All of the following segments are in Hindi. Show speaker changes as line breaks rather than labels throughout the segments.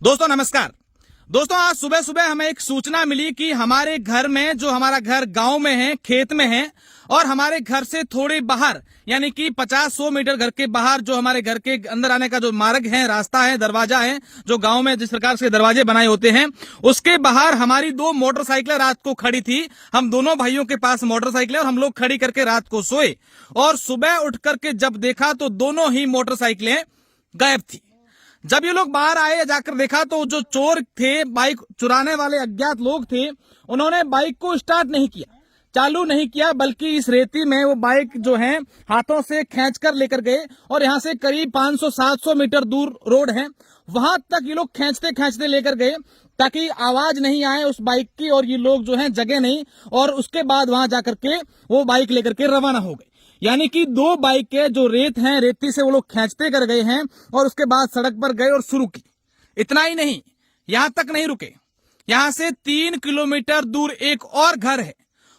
दोस्तों नमस्कार। दोस्तों आज सुबह सुबह हमें एक सूचना मिली कि हमारे घर में, जो हमारा घर गांव में है, खेत में है, और हमारे घर से थोड़े बाहर यानी कि 50-100 मीटर घर के बाहर जो हमारे घर के अंदर आने का जो मार्ग है, रास्ता है, दरवाजा है, जो गांव में जिस प्रकार से दरवाजे बनाए होते हैं, उसके बाहर हमारी 2 मोटरसाइकिलें रात को खड़ी थी। हम दोनों भाइयों के पास मोटरसाइकिलें, और हम लोग खड़ी करके रात को सोए, और सुबह उठ करके जब देखा तो दोनों ही मोटरसाइकिलें गायब थी। जब ये लोग बाहर आए, जाकर देखा तो जो चोर थे, बाइक चुराने वाले अज्ञात लोग थे, उन्होंने बाइक को स्टार्ट नहीं किया, चालू नहीं किया, बल्कि इस रेती में वो बाइक जो है हाथों से खींचकर लेकर गए, और यहाँ से करीब 500-700 मीटर दूर रोड है, वहां तक ये लोग खींचते खींचते लेकर गए ताकि आवाज नहीं आए उस बाइक की, और ये लोग जो है जगे नहीं, और उसके बाद वहां जाकर के वो बाइक लेकर के रवाना हो गए। यानी कि 2 बाइकें जो रेत हैं, रेती से वो लोग खींचते कर गए हैं, और उसके बाद सड़क पर गए और शुरू की। इतना ही नहीं, यहां तक नहीं रुके, यहां से 3 किलोमीटर दूर एक और घर है,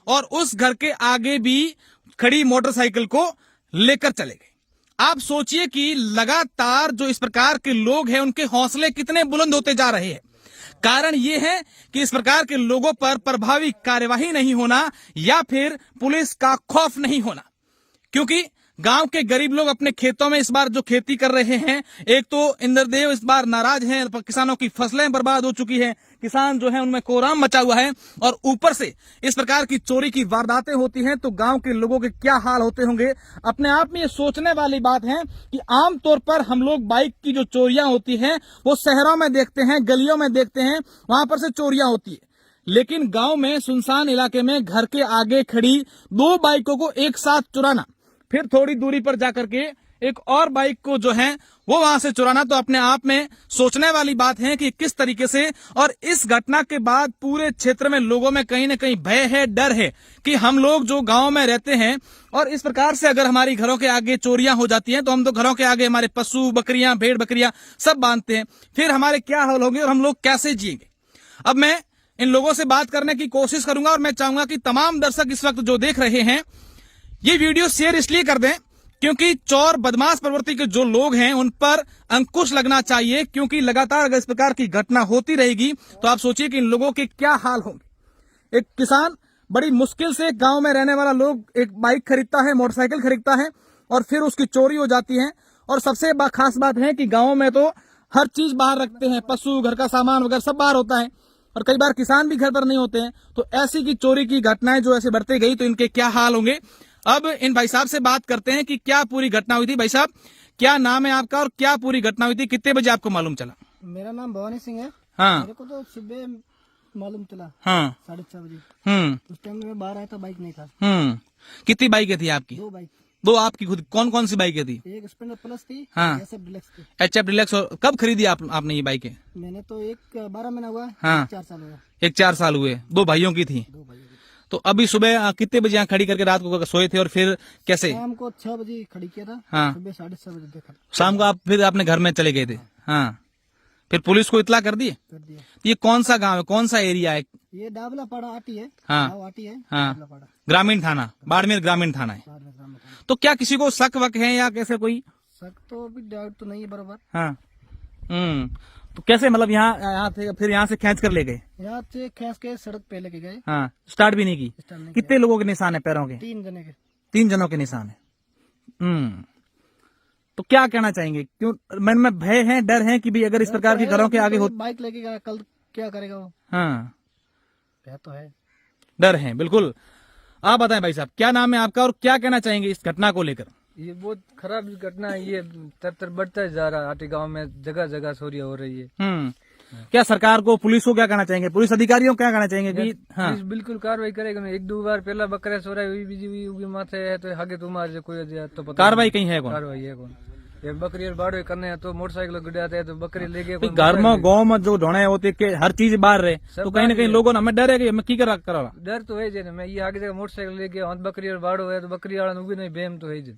और उस घर के आगे भी खड़ी मोटरसाइकिल को लेकर चले गए। आप सोचिए कि लगातार जो इस प्रकार के लोग हैं, उनके हौसले कितने बुलंद होते जा रहे हैं। कारण ये है कि इस प्रकार के लोगों पर प्रभावी कार्यवाही नहीं होना, या फिर पुलिस का खौफ नहीं होना, क्योंकि गांव के गरीब लोग अपने खेतों में इस बार जो खेती कर रहे हैं, एक तो इंद्रदेव इस बार नाराज हैं, किसानों की फसलें बर्बाद हो चुकी हैं, किसान जो है उनमें कोहराम मचा हुआ है, और ऊपर से इस प्रकार की चोरी की वारदातें होती हैं, तो गांव के लोगों के क्या हाल होते होंगे। अपने आप में ये सोचने वाली बात है कि आमतौर पर हम लोग बाइक की जो चोरियां होती हैं वो शहरों में देखते हैं, गलियों में देखते हैं, वहां पर से चोरियां होती है, लेकिन गाँव में सुनसान इलाके में घर के आगे खड़ी 2 बाइकों को एक साथ चुराना, फिर थोड़ी दूरी पर जाकर के एक और बाइक को जो है वो वहां से चुराना, तो अपने आप में सोचने वाली बात है कि किस तरीके से। और इस घटना के बाद पूरे क्षेत्र में लोगों में कहीं न कहीं भय है, डर है कि हम लोग जो गांव में रहते हैं, और इस प्रकार से अगर हमारी घरों के आगे चोरियां हो जाती हैं, तो हम तो घरों के आगे हमारे पशु, बकरियां, भेड़ बकरियां सब बांधते हैं, फिर हमारे क्या हाल होंगे और हम लोग कैसे जिएंगे। अब मैं इन लोगों से बात करने की कोशिश करूंगा, और मैं चाहूंगा कि तमाम दर्शक इस वक्त जो देख रहे हैं ये वीडियो शेयर इसलिए कर दें क्योंकि चोर बदमाश प्रवृत्ति के जो लोग हैं उन पर अंकुश लगना चाहिए, क्योंकि लगातार अगर इस प्रकार की घटना होती रहेगी तो आप सोचिए कि इन लोगों के क्या हाल होंगे। एक किसान बड़ी मुश्किल से गांव में रहने वाला लोग एक बाइक खरीदता है, मोटरसाइकिल खरीदता है, और फिर उसकी चोरी हो जाती है। और सबसे खास बात है कि गाँव में तो हर चीज बाहर रखते हैं, पशु, घर का सामान वगैरह सब बाहर होता है, और कई बार किसान भी घर पर नहीं होते हैं, तो ऐसी की चोरी की घटनाएं जो ऐसे बढ़ती गई तो इनके क्या हाल होंगे। अब इन भाई साहब से बात करते हैं कि क्या पूरी घटना हुई थी। भाई साहब, क्या नाम है आपका और क्या पूरी घटना हुई थी, कितने बजे आपको मालूम चला?
मेरा नाम भवानी सिंह है।
हाँ।
मेरे को तो सुबह मालूम चला।
हाँ।
6:30 बजे।
उस
टाइम में मैं बाहर आया था, बाइक नहीं था।
कितनी बाइकें थी आपकी?
2 बाइक।
2 आपकी खुद? कौन कौन सी बाइकें थी?
एक स्प्लेंडर प्लस थी।
हाँ।
SF डिलक्स थी।
HF deluxe. और कब खरीदी आपने ये बाइकें?
मैंने तो 12 महीना हुआ।
हाँ।
4 साल हुआ।
4 साल हुए। 2 भाइयों की थी।
2 भाइयों की।
तो अभी सुबह कितने बजे यहाँ खड़ी करके रात को सोए थे, और फिर कैसे?
शाम को 6 बजे खड़ी किया था।
हाँ।
सुबह 6:30 बजे देखा।
शाम को आप फिर अपने घर में चले गए थे? हाँ। फिर पुलिस को इतला कर दिए?
कर दिया।
ये कौन सा गांव है, कौन सा एरिया है?
ये डाबला पाड़ा आटी है।
हाँ।
आटी है।
हाँ।
डाबला पाड़ा।
ग्रामीण थाना, बाड़मेर ग्रामीण थाना है।
बाद में काम होता है।
तो क्या किसी को शक वक है या कैसे कोई?
शक तो अभी डाउट तो नहीं है बराबर।
हाँ। तो कैसे, मतलब यहाँ थे, फिर यहाँ से खींच कर ले गए?
यहाँ से खींच के सड़क पे लेके गए।
हाँ। स्टार्ट भी नहीं की?
स्टार्ट नहीं
कितने लोगों के निशान है पैरों के?
3 जने के।
3 जनों के निशान है। तो क्या कहना चाहेंगे? क्यों मन में भय है, डर है कि भी अगर इस प्रकार के घरों के आगे हो?
बाइक लेके गया, कल क्या करेगा वो?
हाँ,
भय तो है,
डर है बिल्कुल। आप बताएं भाई साहब, क्या नाम है आपका और क्या कहना चाहेंगे इस घटना को लेकर?
ये बहुत खराब घटना है। ये तर बढ़ता जा रहा है। आटी गांव में जगह जगह चोरियां हो रही है।
क्या सरकार को, पुलिस को क्या कहना चाहेंगे, पुलिस अधिकारियों को क्या कहना चाहेंगे कि हाँ
पुलिस बिल्कुल कार्रवाई करेगा ना। 1-2 बार पहला बकरा चोरा हुई माथे है, तो आगे तुम्हारे कोई तो पता
कार्रवाई कहीं है कौन?
कार्रवाई है कौन? ये बकरी बाड़े करने हैं तो मोटरसाइकिल गुड़ाते हैं, तो बकरी लेके
घर में गाँव में जो ढोने होते के हर चीज बाहर रहे, तो कहीं ना कहीं लोगों ने हमें डर है कि हमें की करा।
डर तो है जे मैं ये आगे जगह मोटरसाइकिल लेके बकरी और बाड़ो है, तो बकरी वाला भी नहीं बेम तो है जे।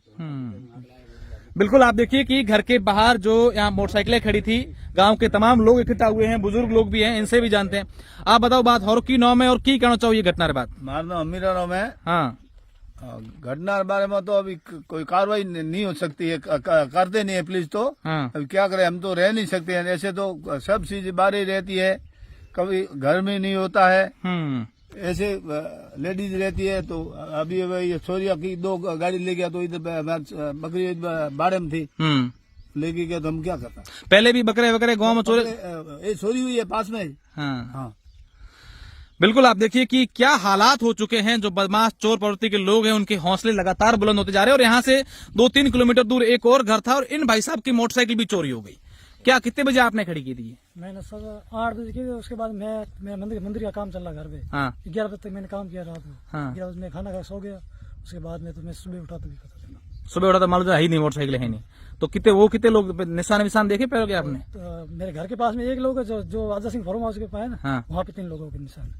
बिल्कुल। आप देखिए कि घर के बाहर जो यहाँ मोटरसाइकिलें खड़ी थी, गांव के तमाम लोग इकट्ठा हुए हैं, बुजुर्ग लोग भी हैं, इनसे भी जानते हैं। आप बताओ बात और की नाम है और की कहना चाहो ये घटना रे बात?
मारो नाम अमीरा नाम है।
हाँ।
घटना के बारे में तो अभी कोई कार्रवाई नहीं हो सकती है, करते नहीं है पुलिस तो।
हाँ।
अभी क्या करें, हम तो रह नहीं सकते हैं, ऐसे तो सब चीज बाहर ही रहती है, कभी घर में नहीं होता है, ऐसे लेडीज रहती है। तो अभी ये सोरिया की 2 गाड़ी ले गया, तो इधर बकरी बाड़े में थी, लेके गया, तो हम क्या करता।
पहले भी बकरे वकरे गांव में चोरी
ये चोरी हुई है पास में।
हाँ
हाँ,
बिल्कुल। आप देखिए कि क्या हालात हो चुके हैं। जो बदमाश चोर प्रवृत्ति के लोग हैं उनके हौसले लगातार बुलंद होते जा रहे हैं। और यहाँ से 2-3 किलोमीटर दूर एक और घर था और इन भाई साहब की मोटरसाइकिल भी चोरी हो गई। क्या कितने बजे आपने खड़ी की थी?
मैंने सब 8 बजे की, उसके बाद मैं मंदिर का काम चल रहा घर पे।
हाँ
11 बजे तक मैंने काम किया रात में।
हाँ
11 बजे मैं खाना खा सो गया, उसके बाद में तो मैं सुबह उठा तो भी पता चला।
सुबह उठा तो मालूम है ही नहीं, मोटरसाइकिल है नहीं। तो कितने लोग निशान विशान देखे पैरों के आपने?
तो मेरे घर के पास में एक लोग है जो आजा सिंह फार्म हाउस के पास है ना,
हाँ।
वहाँ पे 3 लोगों के निशान है।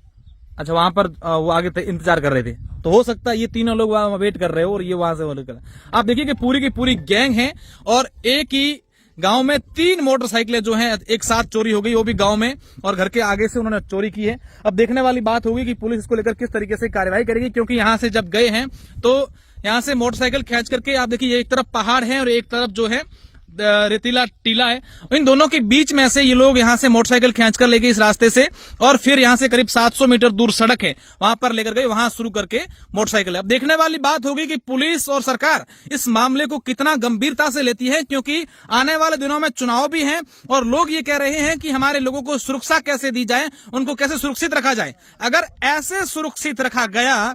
अच्छा, वहां पर वो आगे इंतजार कर रहे थे। तो हो सकता है ये तीनों लोग वहां वेट कर रहे हो और ये वहां से वो कर। आप देखिए कि पूरी की पूरी गैंग है और एक ही गांव में 3 मोटरसाइकिलें जो हैं एक साथ चोरी हो गई, वो भी गांव में, और घर के आगे से उन्होंने चोरी की है। अब देखने वाली बात होगी कि पुलिस इसको लेकर किस तरीके से कार्रवाई करेगी, क्योंकि यहां से जब गए हैं तो यहां से मोटरसाइकिल खींच करके आप देखिए, एक तरफ पहाड़ है और एक तरफ जो है रेतीला टीला है। इन दोनों के बीच में से ये लोग यहां से मोटरसाइकिल खींचकर ले गए इस रास्ते से, और फिर यहां से करीब 700 मीटर दूर सड़क है, वहां पर लेकर गए, वहां शुरू करके मोटरसाइकिल। अब देखने वाली बात होगी कि पुलिस और सरकार इस मामले को कितना गंभीरता से लेती है, क्योंकि आने वाले दिनों में चुनाव भी हैं और लोग ये कह रहे हैं कि हमारे लोगों को सुरक्षा कैसे दी जाए, उनको कैसे सुरक्षित रखा जाए। अगर ऐसे सुरक्षित रखा गया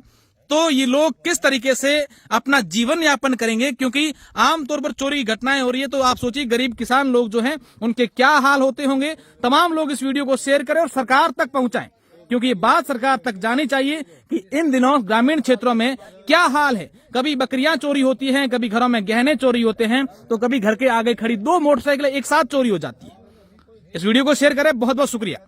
तो ये लोग किस तरीके से अपना जीवन यापन करेंगे, क्योंकि आमतौर पर चोरी की घटनाएं हो रही है। तो आप सोचिए गरीब किसान लोग जो हैं उनके क्या हाल होते होंगे। तमाम लोग इस वीडियो को शेयर करें और सरकार तक पहुंचाएं, क्योंकि ये बात सरकार तक जानी चाहिए कि इन दिनों ग्रामीण क्षेत्रों में क्या हाल है। कभी बकरियां चोरी होती हैं, कभी घरों में गहने चोरी होते हैं, तो कभी घर के आगे खड़ी 2 मोटरसाइकिलें एक साथ चोरी हो जाती है। इस वीडियो को शेयर करें। बहुत बहुत शुक्रिया।